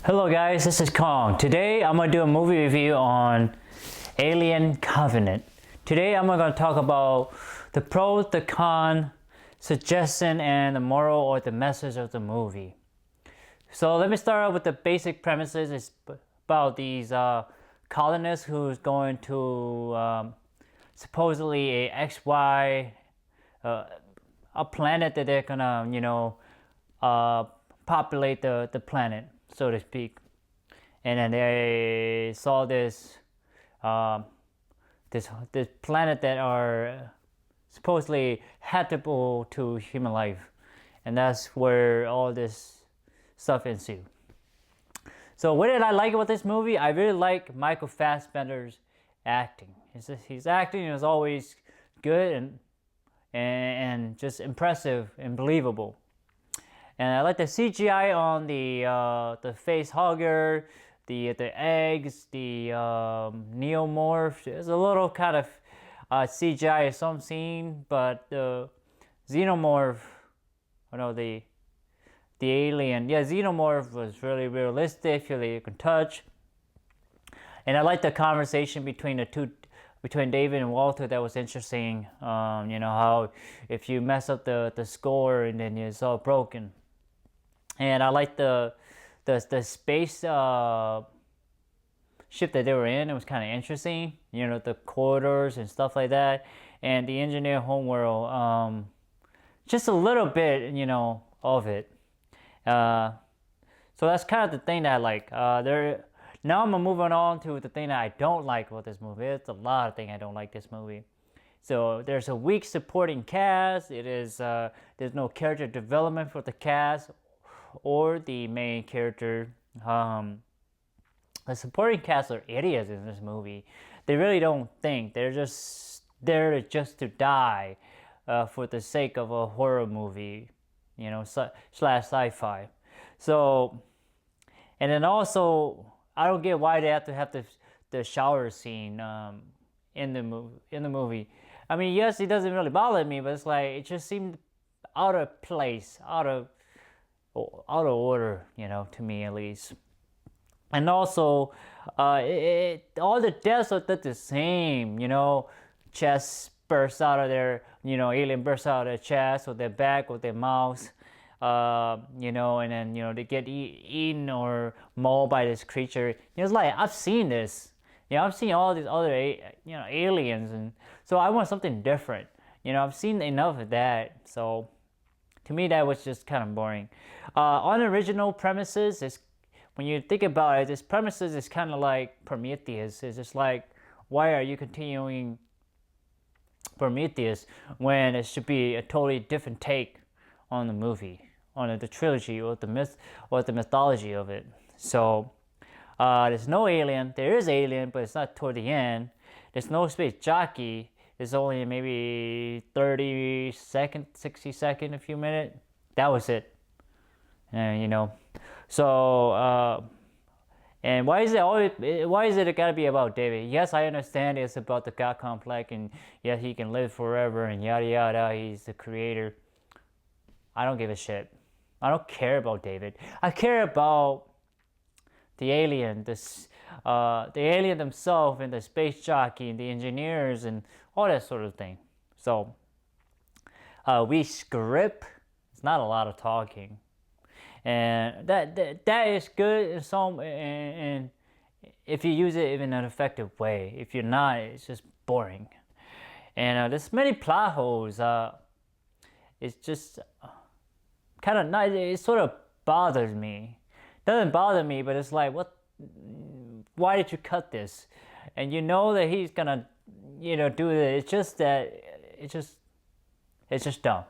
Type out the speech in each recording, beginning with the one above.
Hello guys, this is Kong. Today I'm going to do a movie review on Alien Covenant. Today I'm going to talk about the pros, the cons, suggestion, and the moral or the message of the movie. So let me start out with the basic premises. It's about these colonists who's going to supposedly a XY, a planet that they're gonna, populate the planet, so to speak. And then they saw this this planet that are supposedly habitable to human life, and that's where all this stuff ensued. So what did I like about this movie? I really like Michael Fassbender's acting. His acting is always good and just impressive and believable. And I like the CGI on the face hugger, the eggs, the neomorph. There's a little kind of CGI in some scene, but the xenomorph, the alien, xenomorph was really realistic. Feel like you can touch. And I like the conversation between David and Walter. That was interesting. How if you mess up the score and then it's all broken. And I like the space ship that they were in. It was kind of interesting. The corridors and stuff like that. And the engineer homeworld. Just a little bit, of it. So that's kind of the thing that I like. Now I'm moving on to the thing that I don't like about this movie. It's a lot of things I don't like this movie. So there's a weak supporting cast. There's no character development for the cast or the main character. The supporting cast are idiots in this movie. They really don't think. They're just there just to die for the sake of a horror movie, slash sci-fi. So, and then also, I don't get why they have to have the shower scene in the movie. I mean, yes, it doesn't really bother me, but it's like it just seemed out of place, out of order, to me at least. And also, all the deaths are the same, chest bursts out of their, alien bursts out of their chest or their back or their mouth, and then, they get eaten or mauled by this creature. It's like, I've seen this. I've seen all these other, aliens, and so I want something different. I've seen enough of that, so to me that was just kind of boring. Unoriginal premises when you think about it, this premises is kind of like Prometheus. It's just like, why are you continuing Prometheus when it should be a totally different take on the movie, on the trilogy or the mythology of it. So there's no alien. There is alien, but it's not toward the end. There's no space jockey. It's only maybe 30 seconds, 60 seconds, a few minutes. That was it. So and why is it gotta be about David? Yes, I understand it's about the God complex, and yes, he can live forever and yada yada. He's the creator. I don't give a shit. I don't care about David. I care about the alien, the alien themselves, and the space jockey, and the engineers, and all that sort of thing. So, we script. It's not a lot of talking, and that is good in some. And if you use it in an effective way, if you're not, it's just boring. And there's many plot holes. It's just kind of nice. It sort of bothers me. Doesn't bother me, but it's like, what? Why did you cut this? And that he's gonna, do it. It's just that it's just dumb.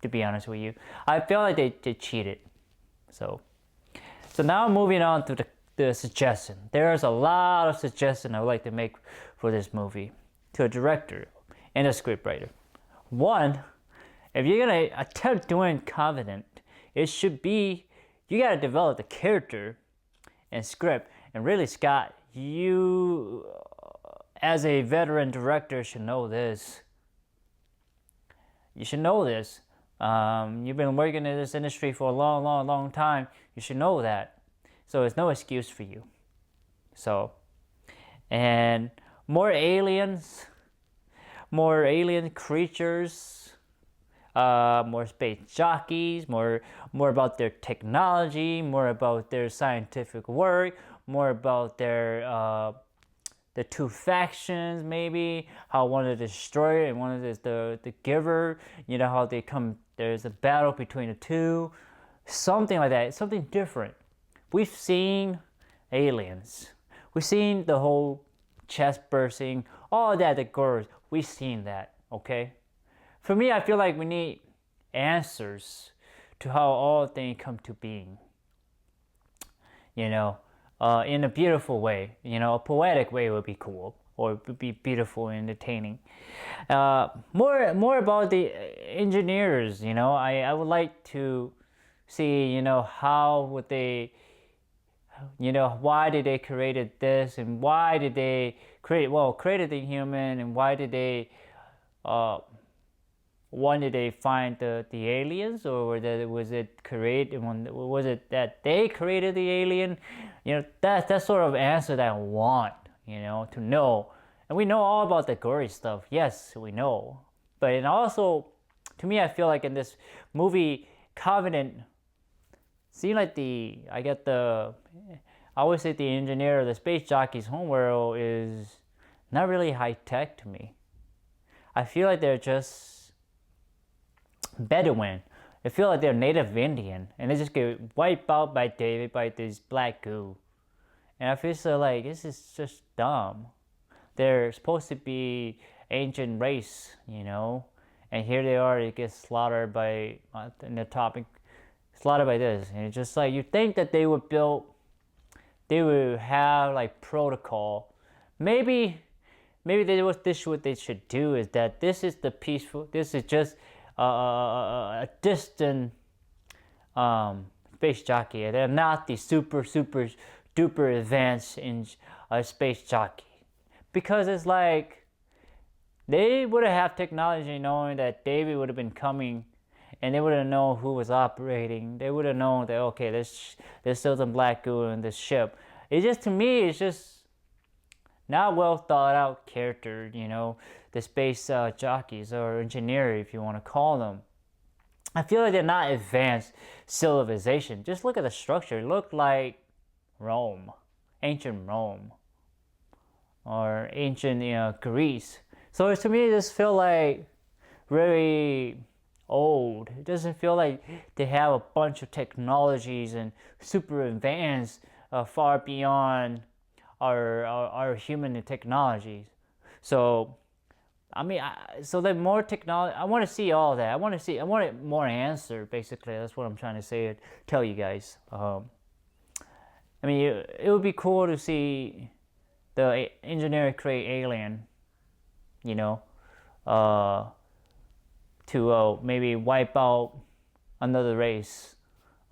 To be honest with you, I feel like they cheated. So now moving on to the suggestion. There's a lot of suggestions I would like to make for this movie to a director and a scriptwriter. One, if you're gonna attempt doing Covenant, it should be, you gotta develop the character and script. And really, Scott, you as a veteran director should know this. You should know this. You've been working in this industry for a long time. You should know that. So it's no excuse for you. So, and more aliens, more alien creatures, more space jockeys, more about their technology, more about their scientific work, more about their the two factions, maybe how one is the destroyer and one is the giver. You know how they come. There's a battle between the two, something like that. Something different. We've seen aliens. We've seen the whole chest bursting, all that, the girls. We've seen that. Okay. For me, I feel like we need answers to how all things come to being. You know, in a beautiful way. You know, a poetic way would be cool, or it would be beautiful and entertaining. More about the engineers. You know, I would like to see. You know, how would they. You know, why did they created this, and why did they created the human, and why did they when did they find the aliens, or was it created? Was it that they created the alien? You know, that's sort of answer that I want. You know, to know, and we know all about the gory stuff. Yes, we know, but and also, to me, I feel like in this movie, Covenant seemed like I always say the engineer of the space jockey's homeworld is not really high tech to me. I feel like they're just Bedouin. I feel like they're native Indian, and they just get wiped out by this black goo. And I feel so like this is just dumb. They're supposed to be ancient race, you know, and here they are. They get slaughtered by in the topic, slaughtered by this, and it's just like you think that they would have like protocol. Maybe what they should do is that this is the peaceful. This is just a distant space jockey. They're not the super duper advanced in space jockey, because it's like they would have technology knowing that David would have been coming, and they would have known who was operating. They would have known that okay, there's still some black goo in this ship. It just, to me, it's just not well thought out character, you know, the space jockeys or engineer, if you want to call them. I feel like they're not advanced civilization. Just look at the structure. It looked like Rome, ancient Rome, or ancient Greece. So to me, it just feel like really old. It doesn't feel like they have a bunch of technologies and super advanced, far beyond our human technologies. So, I mean, so that more technology. I want to see all that. I want more answer. Basically, that's what I'm trying to say. Tell you guys. I mean, it would be cool to see the engineer create alien. You know, to maybe wipe out another race,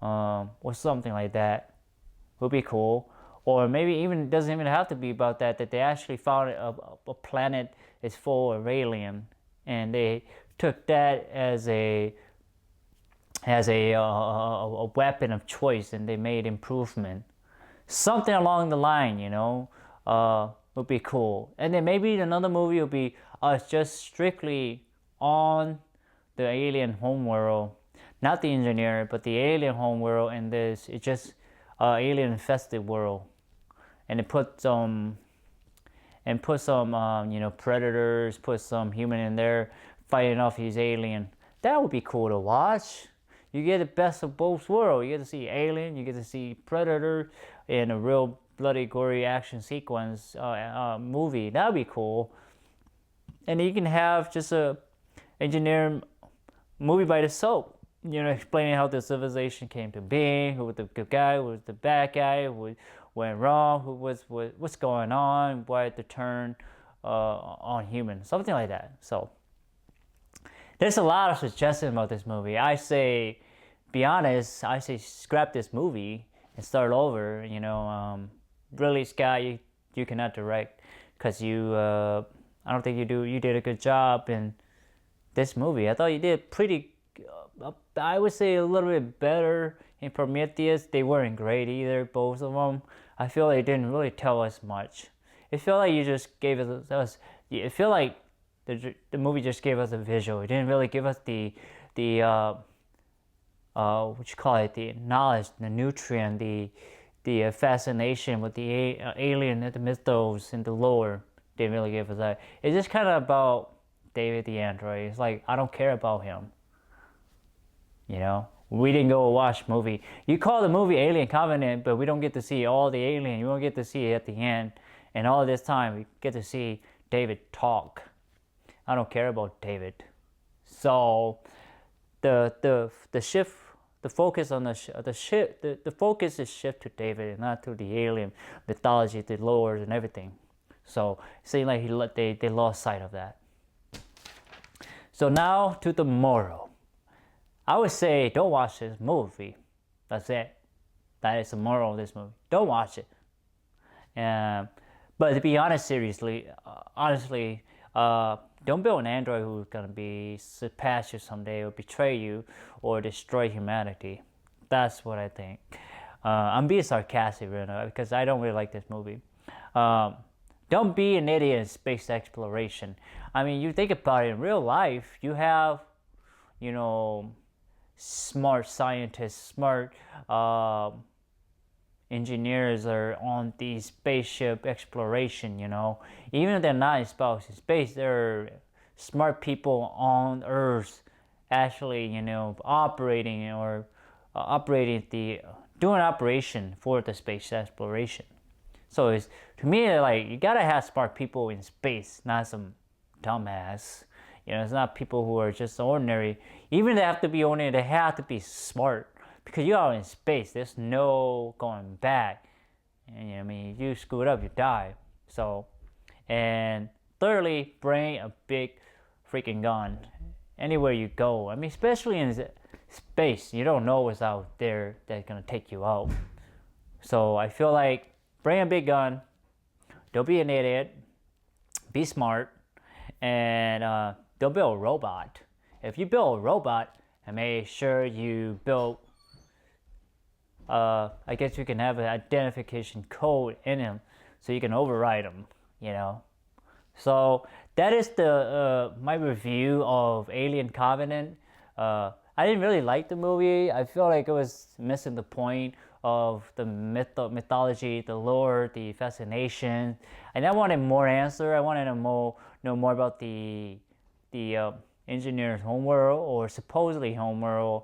or something like that. Would be cool. Or maybe even it doesn't even have to be about that. That they actually found a planet is full of alien, and they took that as a weapon of choice, and they made improvement. Something along the line, you know, would be cool. And then maybe another movie would be us just strictly on the alien homeworld, not the engineer, but the alien homeworld. And this, it's just alien infested world. And it put some predators, put some human in there fighting off these alien. That would be cool to watch. You get the best of both worlds. You get to see alien, you get to see predator in a real bloody gory action sequence movie. That would be cool. And you can have just a engineering movie by itself. You know, explaining how the civilization came to being, who was the good guy, who was the bad guy, who went wrong, what's going on, why the turn on humans, something like that. So there's a lot of suggestions about this movie. I say, be honest, I say scrap this movie and start over. You know, really, Scott, you cannot direct, because I don't think you did a good job in this movie. I thought you did pretty. I would say a little bit better in Prometheus, they weren't great either, both of them. I feel like they didn't really tell us much. It felt like you just gave us it felt like the movie just gave us a visual. It didn't really give us the what you call it, the knowledge, the nutrient, the fascination with the alien and the mythos and the lore. Didn't really give us that. It's just kind of about David the android. It's like, I don't care about him. You know, we didn't go watch movie. You call the movie Alien Covenant, but we don't get to see all the alien. You don't get to see it at the end. And all this time, we get to see David talk. I don't care about David. So the shift, the focus on the focus is shift to David and not to the alien mythology, the lore and everything. So it seems like they lost sight of that. So now to the moral. I would say don't watch this movie. That's it. That is the moral of this movie. Don't watch it. But to be honest, honestly, don't build an android who's gonna be surpass you someday, or betray you, or destroy humanity. That's what I think. I'm being sarcastic right now because I don't really like this movie. Don't be an idiot in space exploration. I mean, you think about it in real life. You have, you know, smart scientists, smart engineers are on the spaceship exploration, you know. Even if they're not in space, they're smart people on Earth actually, you know, operating doing operation for the space exploration. So it's, to me, like, you gotta have smart people in space, not some dumbass. You know, it's not people who are just ordinary. Even if they have to be ordinary, they have to be smart. Because you are in space, there's no going back. And, you know, I mean, if you screw it up, you die. So, and thirdly, bring a big freaking gun anywhere you go. I mean, especially in space, you don't know what's out there that's gonna take you out. So I feel like bring a big gun. Don't be an idiot. Be smart. And don't build a robot. If you build a robot, and make sure you build, I guess you can have an identification code in him, so you can override them. You know. So that is the my review of Alien Covenant. I didn't really like the movie. I feel like it was missing the point of the mythology, the lore, the fascination. And I wanted more answer. I wanted to know more about the engineer's homeworld, or supposedly homeworld.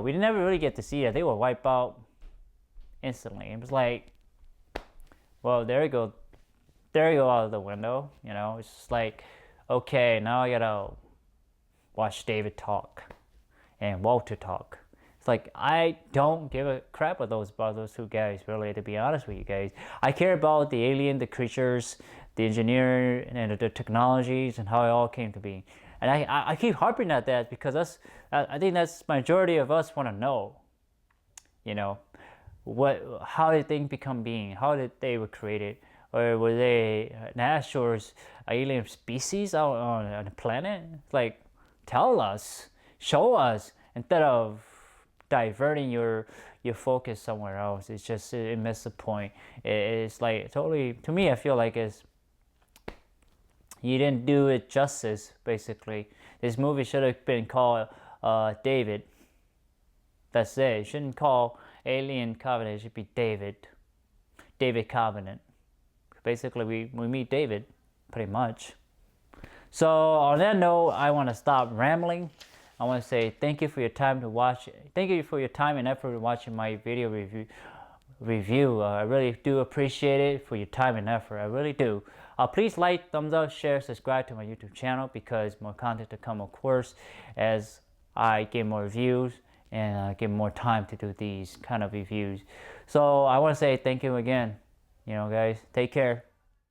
We never really get to see it. They were wiped out instantly. It was like, well, there you go out of the window. You know, it's just like, okay, now I gotta watch David talk and Walter talk. It's like, I don't give a crap about those two guys, really, to be honest with you guys. I care about the alien, the creatures, the engineer, and the technologies, and how it all came to be. And I keep harping at that because I think that's majority of us want to know. You know, how did things become being? How did they were created? Or were they an actual alien species out on the planet? It's like, tell us, show us, instead of diverting your focus somewhere else. It's just, it missed the point. It's like, totally, to me, I feel like you didn't do it justice, basically. This movie should have been called David. That's it. It shouldn't call Alien Covenant. It should be David Covenant. Basically, we meet David, pretty much. So on that note, I want to stop rambling. I want to say thank you for your time to watch. Thank you for your time and effort in watching my video review. I really do appreciate it for your time and effort. I really do. Please like, thumbs up, share, subscribe to my YouTube channel, because more content to come, of course, as I get more views and get more time to do these kind of reviews. So I want to say thank you again. You know, guys, take care.